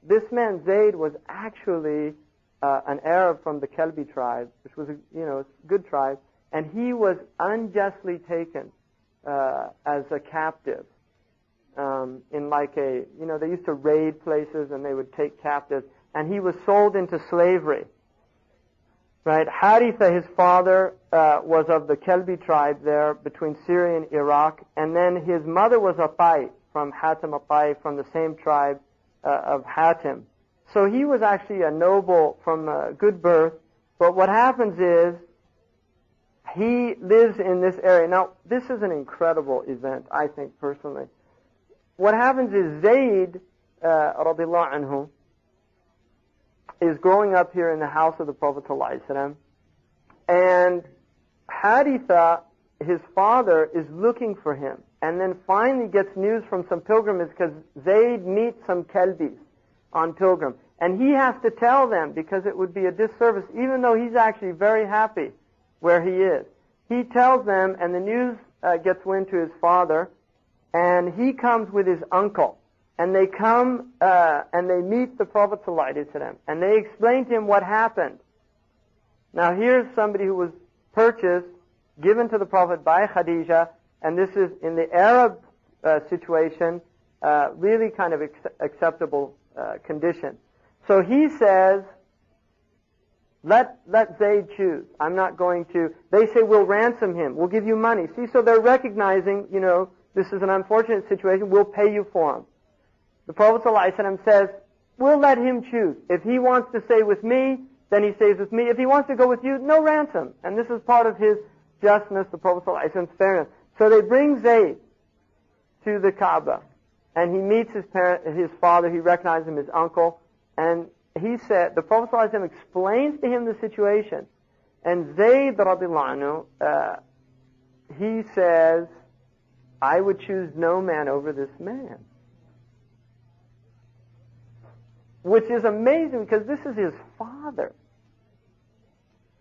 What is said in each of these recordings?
this man Zayd was actually an Arab from the Kalbi tribe, which was a good tribe, and he was unjustly taken as a captive in like they used to raid places and they would take captives, and he was sold into slavery. Right, Haritha, his father, was of the Kalbi tribe there between Syria and Iraq, and then his mother was a Tai from Hatim a-Tai, from the same tribe of Hatim. So he was actually a noble from good birth, but what happens is he lives in this area. Now, this is an incredible event, I think, personally. What happens is Zayd, radiallahu anhu, is growing up here in the house of the Prophet ﷺ, and Haritha, his father, is looking for him, and then finally gets news from some pilgrims because Zayd meets some Kalbis on pilgrim, and he has to tell them because it would be a disservice, even though he's actually very happy where he is. He tells them, and the news gets wind to his father, and he comes with his uncle. And they come and they meet the Prophet ﷺ, and they explain to him what happened. Now here's somebody who was purchased, given to the Prophet by Khadija, and this is in the Arab situation, really kind of acceptable condition. So he says, let Zayd choose. I'm not going to. They say, we'll ransom him. We'll give you money. See, so they're recognizing, this is an unfortunate situation. We'll pay you for him. The Prophet ﷺ says, we'll let him choose. If he wants to stay with me, then he stays with me. If he wants to go with you, no ransom. And this is part of his justness, the Prophet ﷺ's fairness. So they bring Zayd to the Kaaba, and he meets his father. He recognizes him, his uncle, and he said, the Prophet ﷺ explains to him the situation, and Zayd radiallahu anhu, he says, I would choose no man over this man. Which is amazing because this is his father,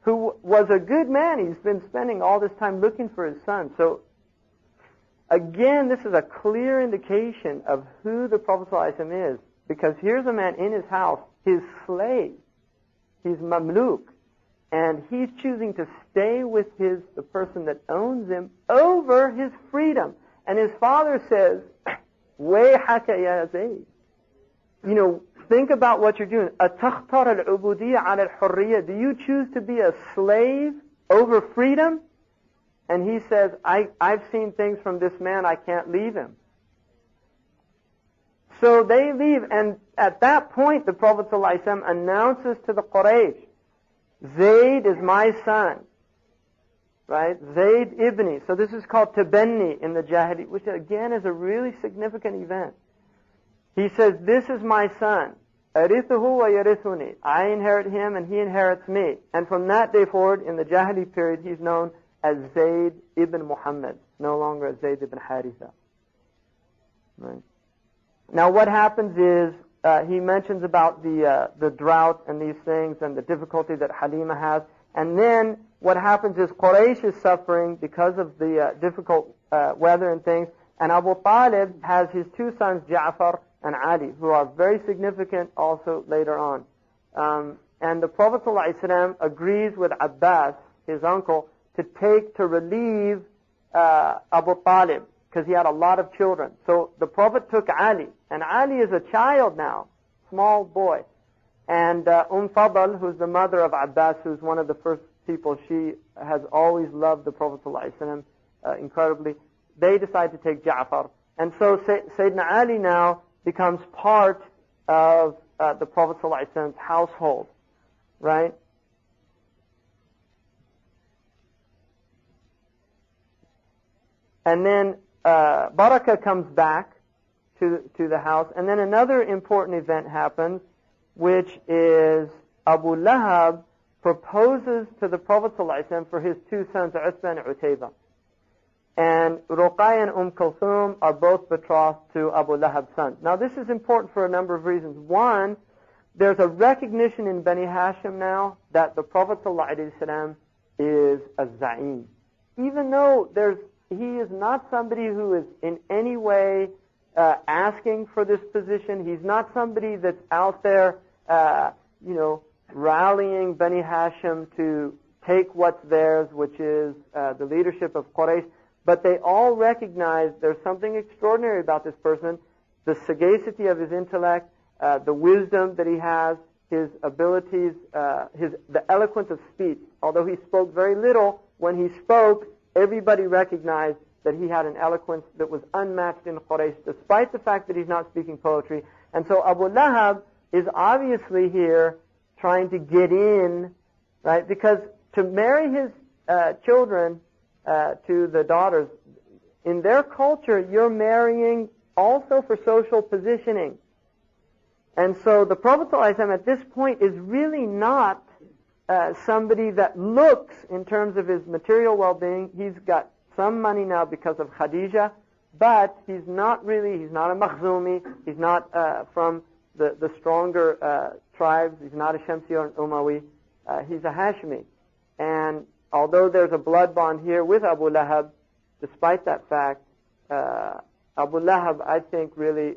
who was a good man. He's been spending all this time looking for his son. So, again, this is a clear indication of who the Prophet ﷺ is. Because here's a man in his house, his slave, he's mamluk, and he's choosing to stay with the person that owns him over his freedom. And his father says, وَيْحَكَ يَا Zayd. Think about what you're doing. أَتَخْتَرَ الْعُبُودِيَّةَ عَلَى الْحُرِّيَّةِ. Do you choose to be a slave over freedom? And he says, I've seen things from this man, I can't leave him. So they leave, and at that point the Prophet ﷺ announces to the Quraysh, Zayd is my son. Right? Zayd ibni. So this is called tabanni in the Jahili, which again is a really significant event. He says, this is my son. Arithuhu wa yarithuni. I inherit him and he inherits me. And from that day forward, in the Jahili period, he's known as Zayd ibn Muhammad, no longer as Zayd ibn Haritha. Right. Now what happens is, he mentions about the drought and these things and the difficulty that Halima has. And then what happens is Quraysh is suffering because of the difficult weather and things. And Abu Talib has his two sons, Ja'far and Ali, who are very significant also later on. And the Prophet ﷺ agrees with Abbas, his uncle, to relieve Abu Talib, because he had a lot of children. So the Prophet took Ali, and Ali is a child now, small boy. And Fadl, who's the mother of Abbas, who's one of the first people, she has always loved the Prophet ﷺ incredibly. They decide to take Ja'far. And so Sayyidina Ali now becomes part of the Prophet ﷺ's household, right? And then Barakah comes back to the house, and then another important event happens, which is Abu Lahab proposes to the Prophet ﷺ for his two sons, Uthman and Utayba. And Ruqayya and Kulthum are both betrothed to Abu Lahab's sons. Now this is important for a number of reasons. One, there's a recognition in Bani Hashim now that the Prophet ﷺ is a za'im. Even though he is not somebody who is in any way asking for this position. He's not somebody that's out there, rallying Bani Hashim to take what's theirs, which is the leadership of Quraysh. But they all recognize there's something extraordinary about this person, the sagacity of his intellect, the wisdom that he has, his abilities, the eloquence of speech. Although he spoke very little, when he spoke, everybody recognized that he had an eloquence that was unmatched in Quraysh, despite the fact that he's not speaking poetry. And so Abu Lahab is obviously here trying to get in, right? Because to marry his children to the daughters, in their culture, you're marrying also for social positioning. And so the Prophet ﷺ at this point is really not somebody that looks in terms of his material well-being. He's got some money now because of Khadija, but he's not a Makhzumi, he's not from the stronger tribes, he's not a Shamsi or an Umawi, he's a Hashmi. And although there's a blood bond here with Abu Lahab, despite that fact, Abu Lahab, I think really,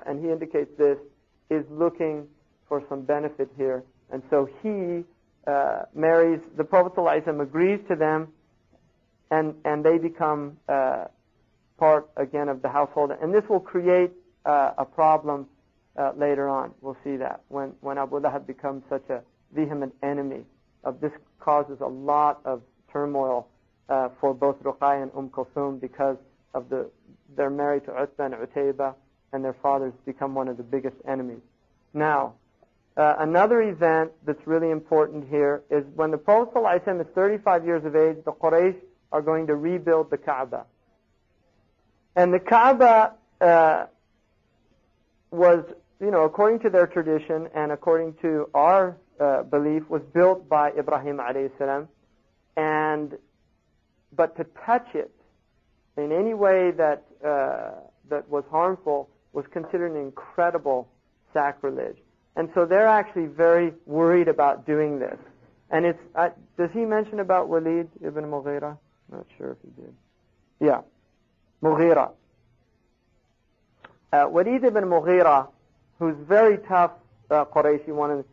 and he indicates this, is looking for some benefit here. And so he marries, the Prophet ﷺ agrees to them, and they become part, again, of the household. And this will create a problem later on. We'll see that. When Abu Lahab becomes such a vehement enemy, this causes a lot of turmoil for both Ruqayya and Kulthum because of they're married to Utbah and Utaybah, and their fathers become one of the biggest enemies. Now, another event that's really important here is when the Prophet ﷺ is 35 years of age, the Quraysh are going to rebuild the Kaaba. And the Kaaba was, according to their tradition and according to our belief, was built by Ibrahim alayhi salam. But to touch it in any way that was harmful was considered an incredible sacrilege. And so they're actually very worried about doing this. And does he mention about Walid ibn Mughira? Not sure if he did. Yeah, Mughira. Walid ibn Mughira, who's very tough Qurayshi,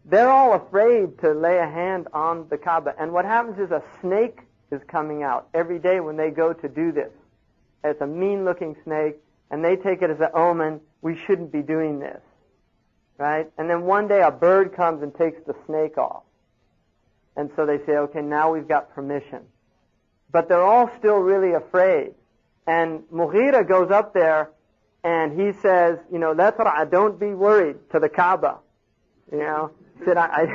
they're all afraid to lay a hand on the Kaaba. And what happens is a snake is coming out every day when they go to do this. It's a mean-looking snake, and they take it as an omen, we shouldn't be doing this. Right? And then one day a bird comes and takes the snake off. And so they say, okay, now we've got permission. But they're all still really afraid. And Mughira goes up there and he says, don't be worried, to the Kaaba. Said,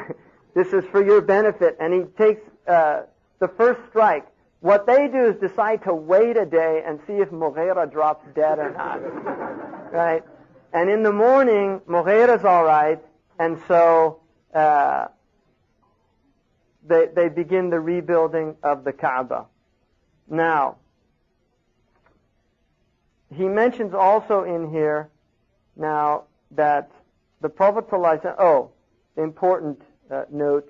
this is for your benefit. And he takes the first strike. What they do is decide to wait a day and see if Mughira drops dead or not. Right? And in the morning, Mughira's all right, and so they begin the rebuilding of the Kaaba. Now, he mentions also in here now that the Prophet ﷺ, important note,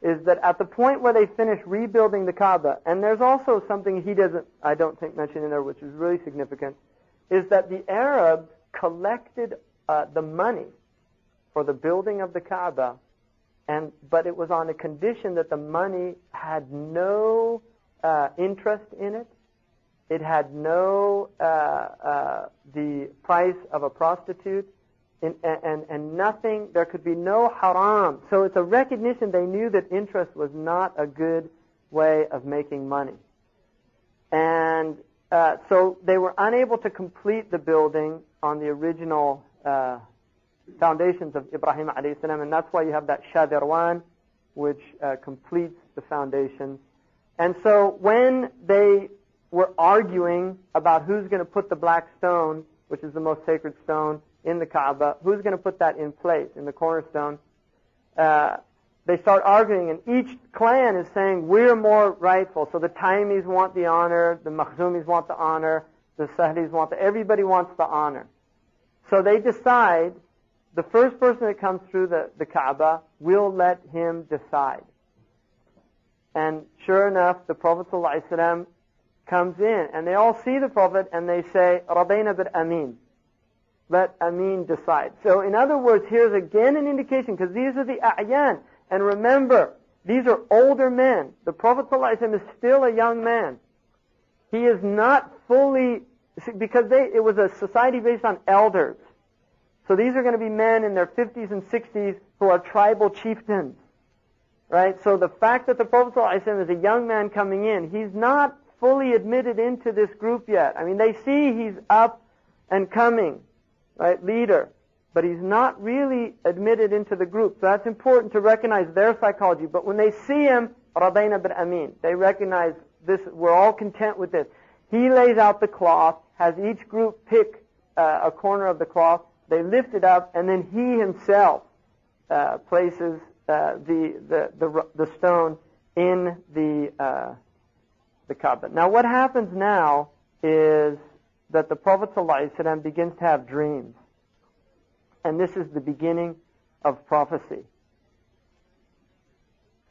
is that at the point where they finish rebuilding the Kaaba, and there's also something he doesn't, I don't think, mention in there, which is really significant, is that the Arabs collected the money for the building of the Kaaba, but it was on a condition that the money had no interest in it. It had no the price of a prostitute, and nothing. There could be no haram. So it's a recognition. They knew that interest was not a good way of making money, and so they were unable to complete the building on the original foundations of Ibrahim alayhi salam, and that's why you have that Shadirwan, which completes the foundation. And so when they were arguing about who's going to put the black stone, which is the most sacred stone, in the Kaaba, who's going to put that in place, in the cornerstone, they start arguing, and each clan is saying, we're more rightful. So the Taimis want the honor, the Makhzumis want the honor, the Sahlis want everybody wants the honor. So they decide, the first person that comes through the Kaaba, we'll let him decide. And sure enough, the Prophet ﷺ comes in, and they all see the Prophet, and they say, Radayna bil Amin. let Amin decide. So in other words, here's again an indication, because these are the a'yan. And remember, these are older men. The Prophet ﷺ is still a young man. He is not fully, because it was a society based on elders. So these are going to be men in their 50s and 60s who are tribal chieftains. Right? So the fact that the Prophet ﷺ is a young man coming in, he's not fully admitted into this group yet. I mean, they see he's up and coming, right, leader, but he's not really admitted into the group. So that's important to recognize their psychology. But when they see him, رَضَيْنَا بِالْأَمِينَ, they recognize this, we're all content with this. He lays out the cloth, has each group pick a corner of the cloth, they lift it up, and then he himself places the stone in the Kaaba. Now what happens now is that the Prophet ﷺ begins to have dreams. And this is the beginning of prophecy.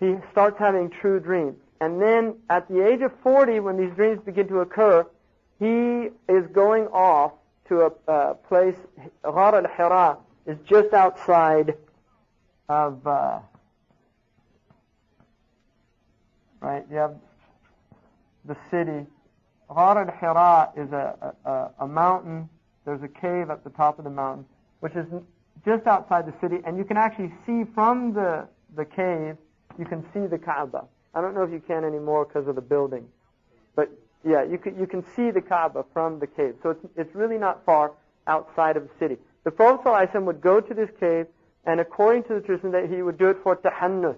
He starts having true dreams. And then at the age of 40, when these dreams begin to occur, he is going off to a place, Ghar al-Hira is just outside of, right, you have the city. Ghar al-Hira is a mountain. There's a cave at the top of the mountain, which is just outside the city, and you can actually see from the cave, you can see the Kaaba. I don't know if you can anymore because of the building, but yeah, you can see the Kaaba from the cave. So it's really not far outside of the city. The Prophet ﷺ would go to this cave, and according to the tradition, that he would do it for tahannus.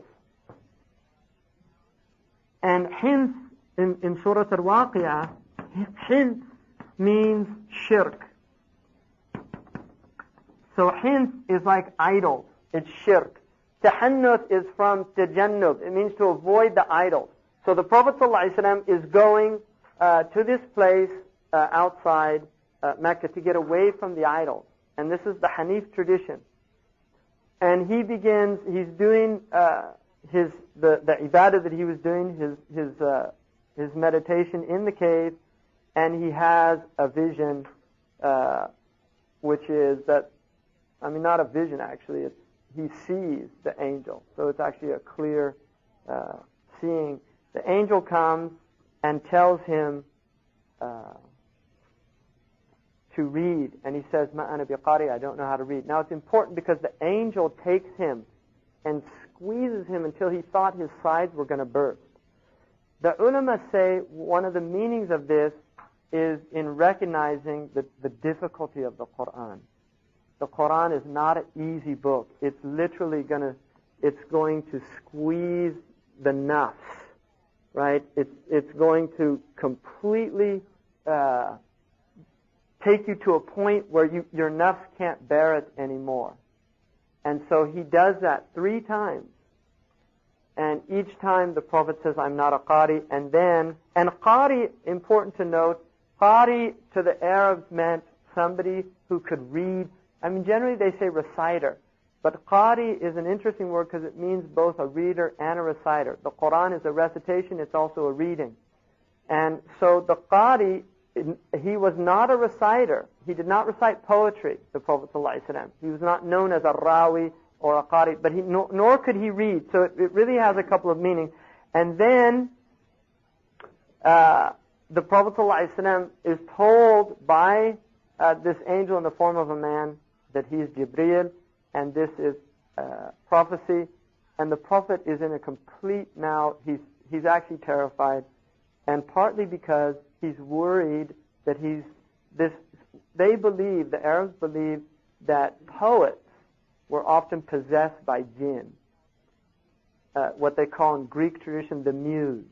And hence, in Surah Al-Waqi'ah, hence means shirk. So hence is like idols. It's shirk. Tahannus is from tajannub. It means to avoid the idols. So the Prophet ﷺ is going to this place outside Mecca to get away from the idols. And this is the Hanif tradition. And he's doing the ibadah that he was doing, his meditation in the cave, and he has a vision, which is that, I mean, not a vision actually, he sees the angel. So it's actually a clear seeing. The angel comes and tells him to read, and he says, "Ma ana biqari," I don't know how to read. Now it's important because the angel takes him and squeezes him until he thought his sides were going to burst. The ulama say one of the meanings of this is in recognizing the difficulty of the Quran. The Quran is not an easy book. It's literally it's going to squeeze the nafs, right? It's going to completely take you to a point where your nafs can't bear it anymore. And so he does that 3 times. And each time the Prophet says, "I'm not a qari." And qari, important to note, qari to the Arabs meant somebody who could read. I mean, generally they say reciter. But qari is an interesting word because it means both a reader and a reciter. The Quran is a recitation, it's also a reading. And so the qari, he was not a reciter. He did not recite poetry, the Prophet ﷺ. He was not known as a rawi or a qari, but nor could he read. So it really has a couple of meanings. And then the Prophet ﷺ is told by this angel in the form of a man that he is Jibreel, and this is prophecy. And the Prophet is in a complete, now he's actually terrified, and partly because he's worried that the Arabs believe that poets were often possessed by jinn, what they call in Greek tradition the muse,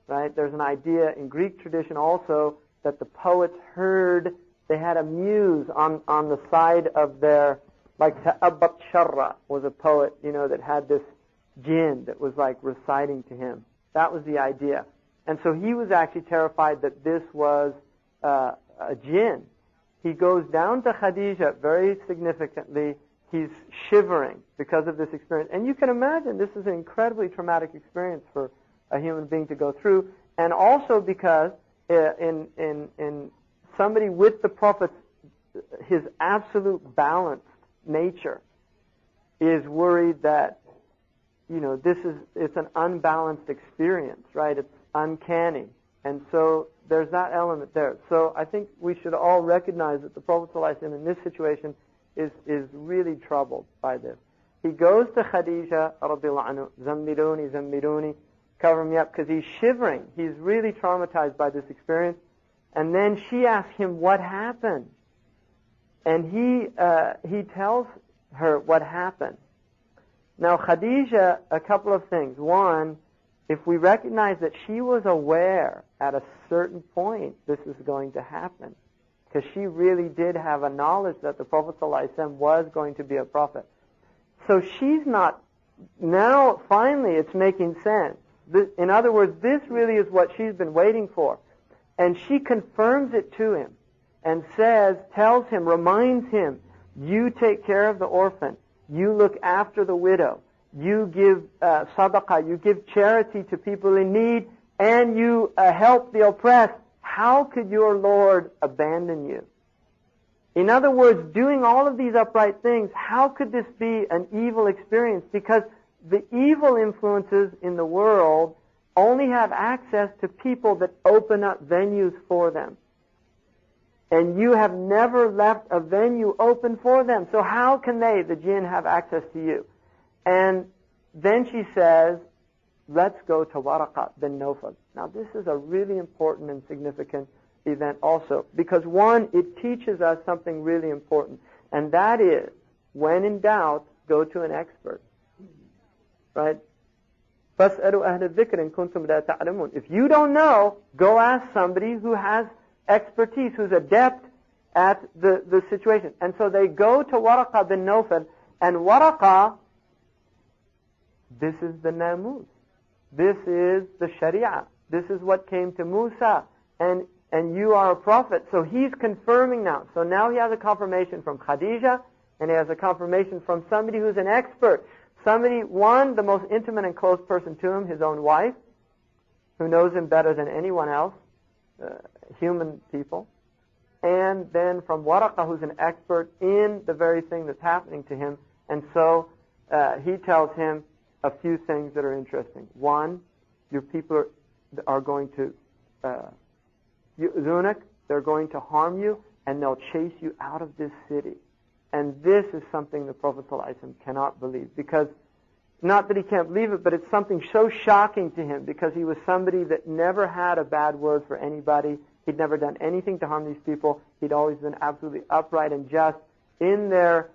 right? There's an idea in Greek tradition also that the poets they had a muse on the side of their, like Ta'abbat Sharra was a poet, that had this jinn that was like reciting to him. That was the idea. And so he was actually terrified that this was a jinn. He goes down to Khadija very significantly. He's shivering because of this experience. And you can imagine this is an incredibly traumatic experience for a human being to go through. And also because in somebody with the Prophet's his absolute balanced nature is worried that, it's an unbalanced experience, right? It's uncanny. And so there's that element there. So I think we should all recognize that the Prophet ﷺ in this situation is really troubled by this. He goes to Khadija, radiallahu anhu, zammiluni, zammiluni, cover me up, because he's shivering. He's really traumatized by this experience. And then she asks him what happened. And he tells her what happened. Now Khadija, a couple of things. One, if we recognize that she was aware at a certain point this is going to happen, because she really did have a knowledge that the Prophet ﷺ was going to be a prophet. So she's not, now finally it's making sense. In other words, this really is what she's been waiting for. And she confirms it to him and tells him, reminds him, you take care of the orphan, you look after the widow, you give sadaqah, you give charity to people in need, and you help the oppressed. How could your Lord abandon you? In other words, doing all of these upright things, how could this be an evil experience? Because the evil influences in the world only have access to people that open up venues for them. And you have never left a venue open for them. So how can the jinn, have access to you? And then she says, let's go to Waraqah bin Nawfal. Now this is a really important and significant event also, because one, it teaches us something really important, and that is, when in doubt, go to an expert. Right? فَاسْأَلُوا أَهْلَ الذِّكْرِ إِن كُنتُمْ لَا تَعْلَمُونَ. If you don't know, go ask somebody who has expertise, who's adept at the situation. And so they go to Waraqah bin Nawfal, and Waraqah, this is the Namus. This is the Sharia. This is what came to Musa. And you are a prophet. So he's confirming now. So now he has a confirmation from Khadija, and he has a confirmation from somebody who's an expert. Somebody, one, the most intimate and close person to him, his own wife, who knows him better than anyone else, human people. And then from Waraqah, who's an expert in the very thing that's happening to him. And so he tells him a few things that are interesting. One, your people are going to Zunak, they're going to harm you, and they'll chase you out of this city. And this is something the Prophet ﷺ cannot believe, because, not that he can't believe it, but it's something so shocking to him, because he was somebody that never had a bad word for anybody. He'd never done anything to harm these people. He'd always been absolutely upright and just in their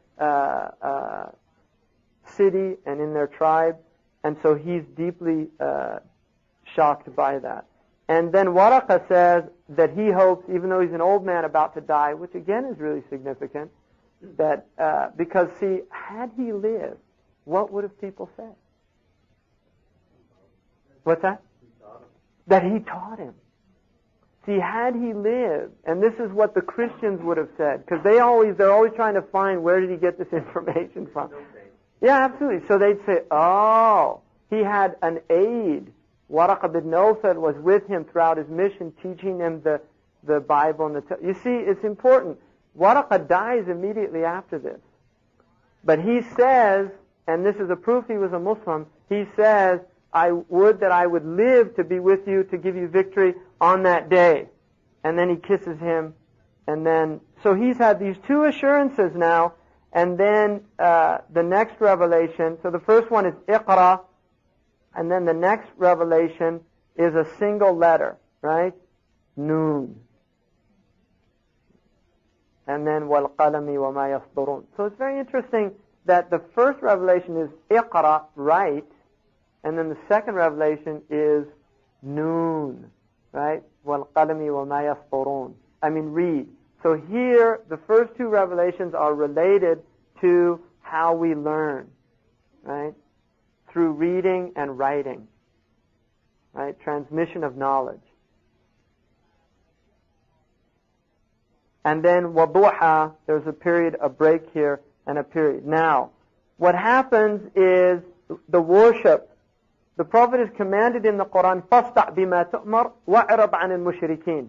city and in their tribe. And so he's deeply shocked by that. And then Waraqah says that he hopes, even though he's an old man about to die, which again is really significant, that because, see, had he lived, what would have people said? What's that? That he taught him. See, had he lived, and this is what the Christians would have said, because they're always trying to find, where did he get this information from? Yeah, absolutely. So they'd say, oh, he had an aide. Waraqah bin Nawfal was with him throughout his mission, teaching him the Bible. And you see, it's important. Waraqah dies immediately after this. But he says, and this is a proof he was a Muslim, he says, I would that I would live to be with you to give you victory on that day. And then he kisses him. And then, so he's had these two assurances now. And then the next revelation, so the first one is Iqra, and then the next revelation is a single letter, right? Noon. And then وَالْقَلَمِ وَمَا يَسْطُرُونَ. So it's very interesting that the first revelation is Iqra, write, and then the second revelation is Noon, right? وَالْقَلَمِ وَمَا يَسْطُرُونَ. I mean, read. So here, the first two revelations are related to how we learn, right? Through reading and writing, right? Transmission of knowledge. And then waduha, there's a period, a break here, and a period. Now, what happens is the worship. The Prophet is commanded in the Quran, فَاسْتَعْ بِمَا تُؤْمَرْ وَأَعْرَضْ عَنِ الْمُشْرِكِينَ.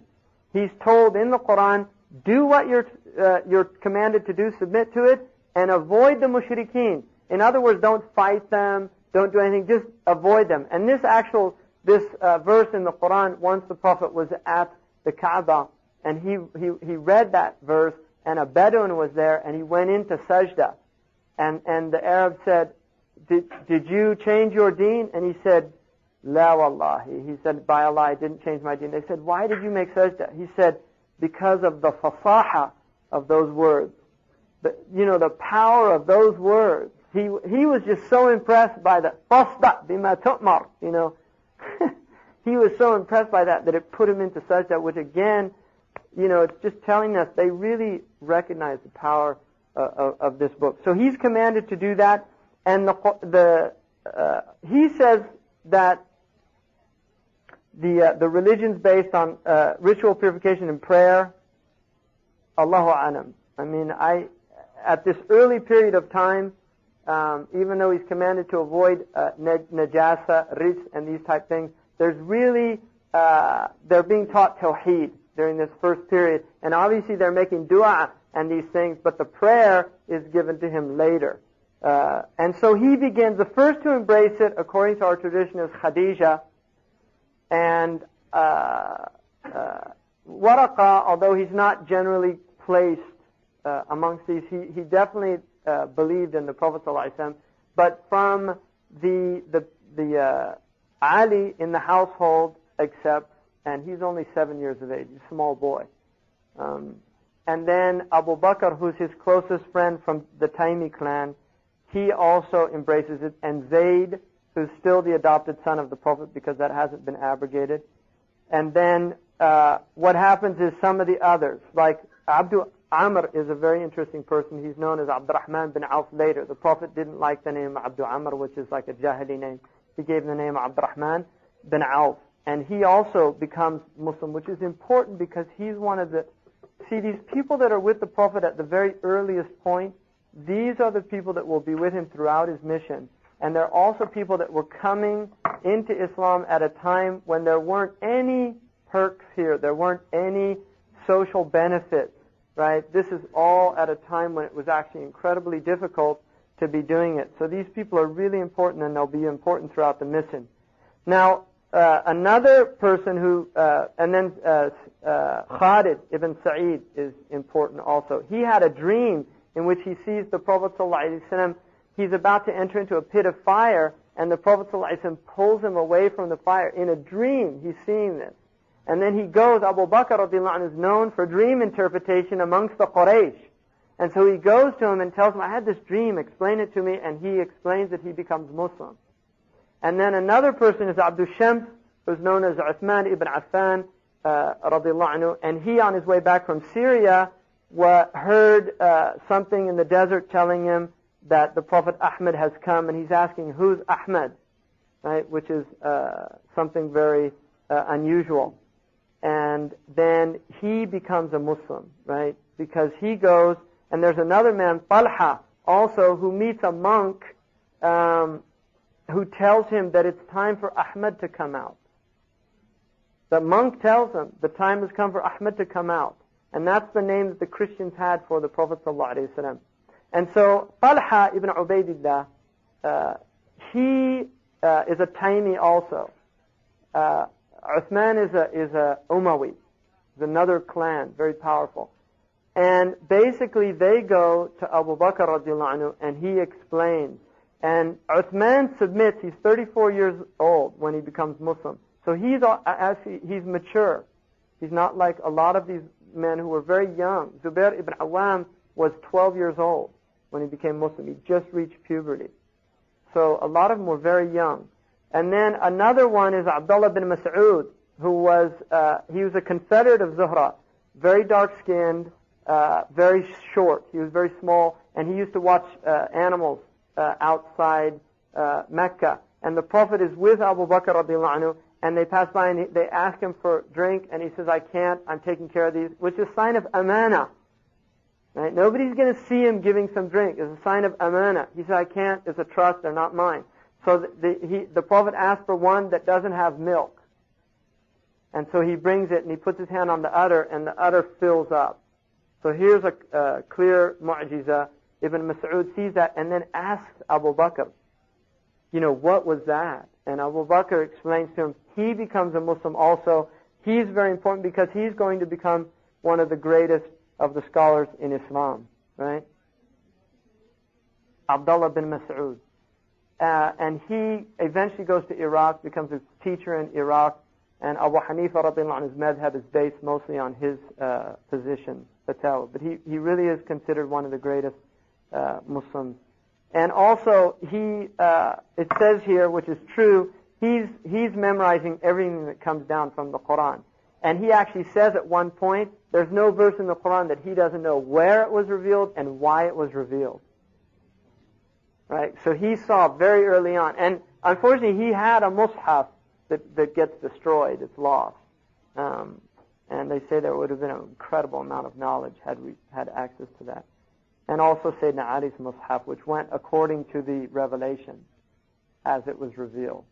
He's told in the Quran, Do what you're commanded to do, submit to it, and avoid the mushrikeen. In other words, don't fight them, don't do anything, just avoid them. And this verse in the Quran, once the Prophet was at the Kaaba, and he read that verse, and a Bedouin was there, and he went into sajda. And the Arab said, did you change your deen? And he said, La wallahi. He said, by Allah, I didn't change my deen. They said, why did you make sajda? He said, because of the fasaha of those words. The power of those words. He was just so impressed by the fasda bima tu'mar, He was so impressed by that it put him into sajda, which again, it's just telling us they really recognize the power of this book. So he's commanded to do that, and he says that the religion's based on ritual purification and prayer. Allahu a'lam. I mean, at this early period of time, even though he's commanded to avoid najasa, rijs, and these type things, there's really they're being taught tawheed during this first period, and obviously they're making dua and these things, but the prayer is given to him later. And so he begins. The first to embrace it, according to our tradition, is Khadija. And Waraqa, although he's not generally placed amongst these, he definitely believed in the Prophet ﷺ. But from the Ali in the household accepts, and he's only 7 years of age, he's a small boy. And then Abu Bakr, who's his closest friend from the Taymi clan, he also embraces it, and Zayd, who's still the adopted son of the Prophet because that hasn't been abrogated. And then what happens is some of the others, like Abdu Amr is a very interesting person. He's known as Abdurrahman bin Auf later. The Prophet didn't like the name Abdu Amr, which is like a Jahili name. He gave the name Abdurrahman bin Auf. And he also becomes Muslim, which is important because he's one of these people that are with the Prophet at the very earliest point, these are the people that will be with him throughout his mission. And they're also people that were coming into Islam at a time when there weren't any perks here. There weren't any social benefits, right? This is all at a time when it was actually incredibly difficult to be doing it. So these people are really important, and they'll be important throughout the mission. Now, another person who, and then Khalid ibn Sa'id is important also. He had a dream in which he sees the Prophet ﷺ. He's about to enter into a pit of fire, and the Prophet ﷺ pulls him away from the fire. In a dream, he's seeing this. And then he goes, Abu Bakr radiallahu anhu is known for dream interpretation amongst the Quraysh. And so he goes to him and tells him, I had this dream, explain it to me, and he explains it, he becomes Muslim. And then another person is Abdul Shams, who's known as Uthman ibn Affan radiallahu anhu, and he on his way back from Syria heard something in the desert telling him that the Prophet Ahmed has come, and he's asking, who's Ahmed? Right, which is something very unusual. And then he becomes a Muslim, right, because he goes, and there's another man, Talha, also, who meets a monk who tells him that it's time for Ahmed to come out. The monk tells him the time has come for Ahmed to come out. And that's the name that the Christians had for the Prophet ﷺ. And so Talha ibn Ubaidillah, he is a Taymi also. Uthman is a Umawi, is another clan, very powerful. And basically they go to Abu Bakr radiallahu anhu, and he explains. And Uthman submits. He's 34 years old when he becomes Muslim. So he's mature. He's not like a lot of these men who were very young. Zubair ibn Awam was 12 years old when he became Muslim. He just reached puberty. So a lot of them were very young. And then another one is Abdullah bin Mas'ud, who was a confederate of Zuhra, very dark-skinned, very short. He was very small, and he used to watch animals outside Mecca. And the Prophet is with Abu Bakr radiallahu anhu, and they pass by and they ask him for drink, and he says, I can't, I'm taking care of these, which is a sign of amana. Right? Nobody's going to see him giving some drink. It's a sign of amana. He says, I can't, it's a trust, they're not mine. So the Prophet asked for one that doesn't have milk. And so he brings it, and he puts his hand on the udder, and the udder fills up. So here's a clear mu'jiza. Ibn Mas'ud sees that and then asks Abu Bakr, what was that? And Abu Bakr explains to him, he becomes a Muslim also. He's very important because he's going to become one of the greatest of the scholars in Islam, right? Abdullah bin Mas'ud. And he eventually goes to Iraq, becomes a teacher in Iraq, and Abu Hanifa radiallahu anhu, his madhab is based mostly on his position, fatwa. But he really is considered one of the greatest Muslims. And also, it says here, which is true, he's memorizing everything that comes down from the Quran. And he actually says at one point, there's no verse in the Quran that he doesn't know where it was revealed and why it was revealed. Right? So he saw very early on. And unfortunately, he had a mushaf that gets destroyed. It's lost. And they say there would have been an incredible amount of knowledge had we had access to that. And also Sayyidina Ali's mushaf, which went according to the revelation as it was revealed.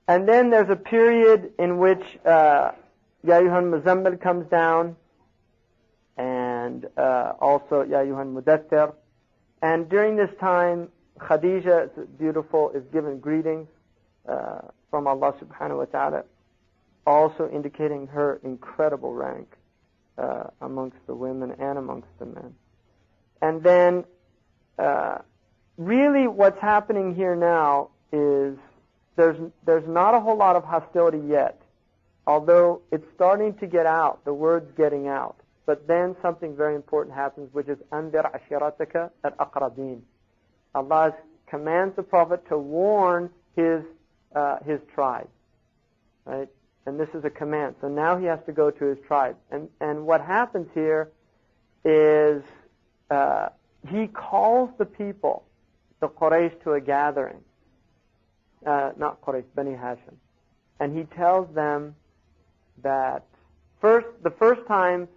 And then there's a period in which Ya Ayyuhal Muzammil comes down, and also Ya Ayyuhal Mudaththir. And during this time, Khadija, beautiful, is given greetings from Allah subhanahu wa ta'ala, also indicating her incredible rank amongst the women and amongst the men. And then really what's happening here now is there's not a whole lot of hostility yet, although it's starting to get out, the word's getting out. But then something very important happens, which is أَنذِرْ عَشِيرَتَكَ الْأَقْرَبِينَ. Allah commands the Prophet to warn his tribe, right? And this is a command. So now he has to go to his tribe. And what happens here is he calls the people, the Quraysh, to a gathering. Not Quraysh, Bani Hashim. And he tells them that the first time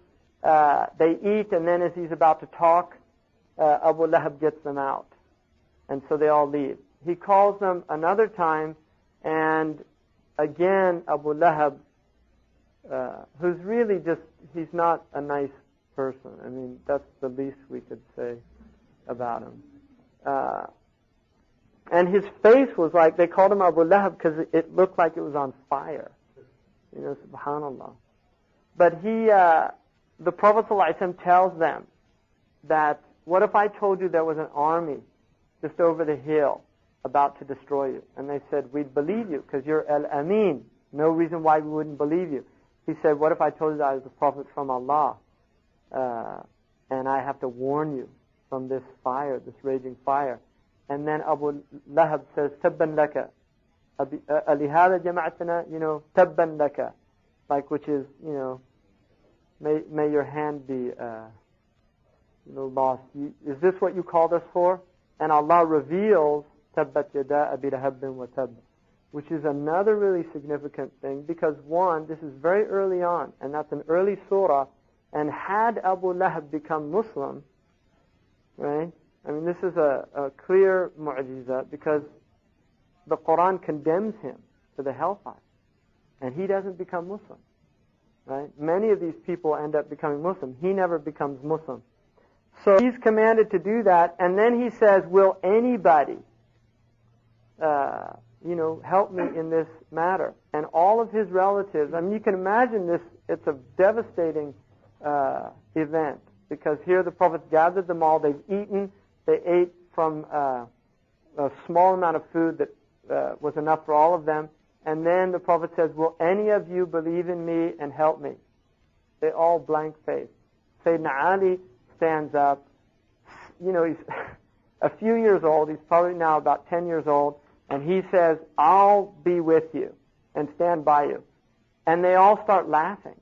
they eat, and then as he's about to talk, Abu Lahab gets them out. And so they all leave. He calls them another time, and again, Abu Lahab, who's really he's not a nice person. I mean, that's the least we could say about him. And his face was like, they called him Abu Lahab because it looked like it was on fire. Subhanallah. But the Prophet ﷺ tells them that, what if I told you there was an army just over the hill about to destroy you? And they said, we'd believe you because you're Al-Amin. No reason why we wouldn't believe you. He said, what if I told you that I was the Prophet from Allah and I have to warn you from this fire, this raging fire? And then Abu Lahab says, Tabban laka. Alihada jama'atana, Tabban laka. Like, which is, may your hand be lost. Is this what you called us for? And Allah reveals Tabbat yada Abi Lahabin wa Tabb, which is another really significant thing, because one, this is very early on, and that's an early surah, and had Abu Lahab become Muslim, right? I mean, this is a clear mu'jiza, because the Quran condemns him to the hellfire, and he doesn't become Muslim, right? Many of these people end up becoming Muslim. He never becomes Muslim. So he's commanded to do that, and then he says, will anybody, help me in this matter? And all of his relatives, I mean, you can imagine this, it's a devastating event, because here the Prophet gathered them all, they've eaten, they ate from a small amount of food that was enough for all of them, and then the Prophet says, will any of you believe in me and help me? They all blank face. Sayyidina Ali stands up, he's a few years old, he's probably now about 10 years old, and he says, I'll be with you and stand by you. And they all start laughing.